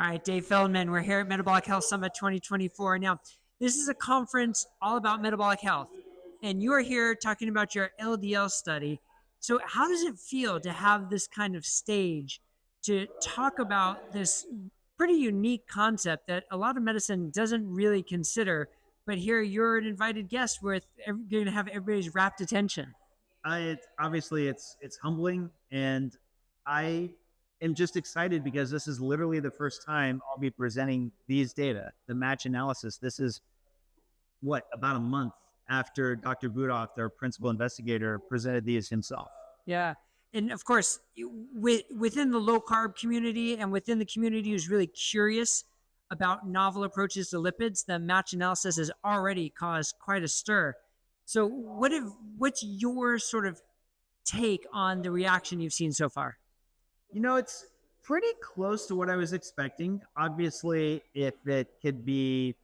All right, Dave Feldman, we're here at Metabolic Health Summit 2024. Now, this is a conference all about metabolic health, and you are here talking about your LDL study. So how does it feel to have this kind of stage to talk about this pretty unique concept that a lot of medicine doesn't really consider, but here you're an invited guest with going to have everybody's rapt attention? Obviously it's humbling, and I am just excited because this is literally the first time I'll be presenting these data, the match analysis. This is about a month after Dr. Budoff, our principal investigator, presented these himself. Yeah. And of course, within the low carb community and within the community who's really curious about novel approaches to lipids, the match analysis has already caused quite a stir. So what's your sort of take on the reaction you've seen so far? It's pretty close to what I was expecting. Obviously, if it could be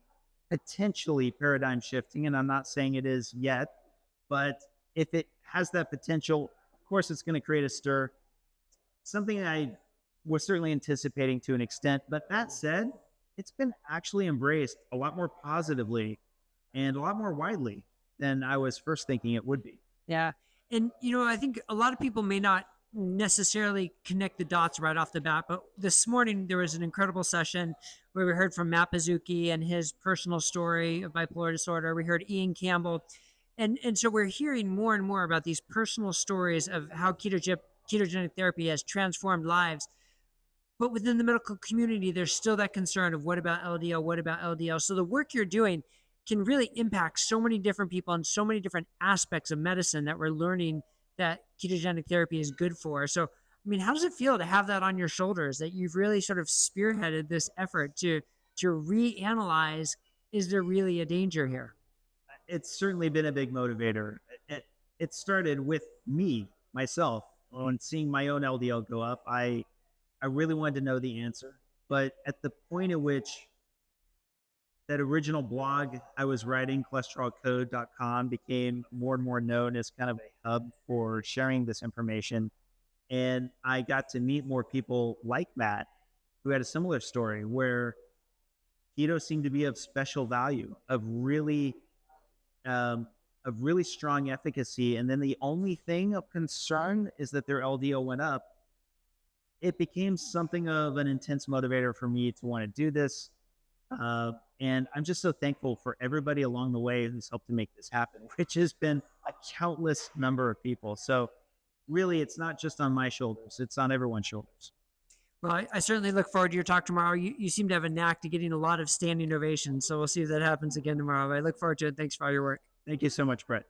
potentially paradigm shifting, and I'm not saying it is yet, but if it has that potential, of course, it's going to create a stir. Something I was certainly anticipating to an extent. But that said, it's been actually embraced a lot more positively and a lot more widely than I was first thinking it would be. Yeah. And, I think a lot of people may not necessarily connect the dots right off the bat, but this morning there was an incredible session where we heard from Matt Baszucki and his personal story of bipolar disorder. We heard Ian Campbell. And so we're hearing more and more about these personal stories of how ketogenic therapy has transformed lives. But within the medical community, there's still that concern of what about LDL? What about LDL? So the work you're doing can really impact so many different people and so many different aspects of medicine that we're learning that ketogenic therapy is good for. So, how does it feel to have that on your shoulders, that you've really sort of spearheaded this effort to reanalyze, is there really a danger here? It's certainly been a big motivator. It started with myself, on seeing my own LDL go up. I really wanted to know the answer. But at the point at which that original blog I was writing, cholesterolcode.com, became more and more known as kind of a hub for sharing this information. And I got to meet more people like Matt who had a similar story where keto seemed to be of special value, of really strong efficacy. And then the only thing of concern is that their LDL went up. It became something of an intense motivator for me to want to do this. And I'm just so thankful for everybody along the way who's helped to make this happen, which has been a countless number of people. So really, it's not just on my shoulders, it's on everyone's shoulders. Well, I certainly look forward to your talk tomorrow. You seem to have a knack to getting a lot of standing ovations, so we'll see if that happens again tomorrow. I look forward to it. Thanks for all your work. Thank you so much, Brett.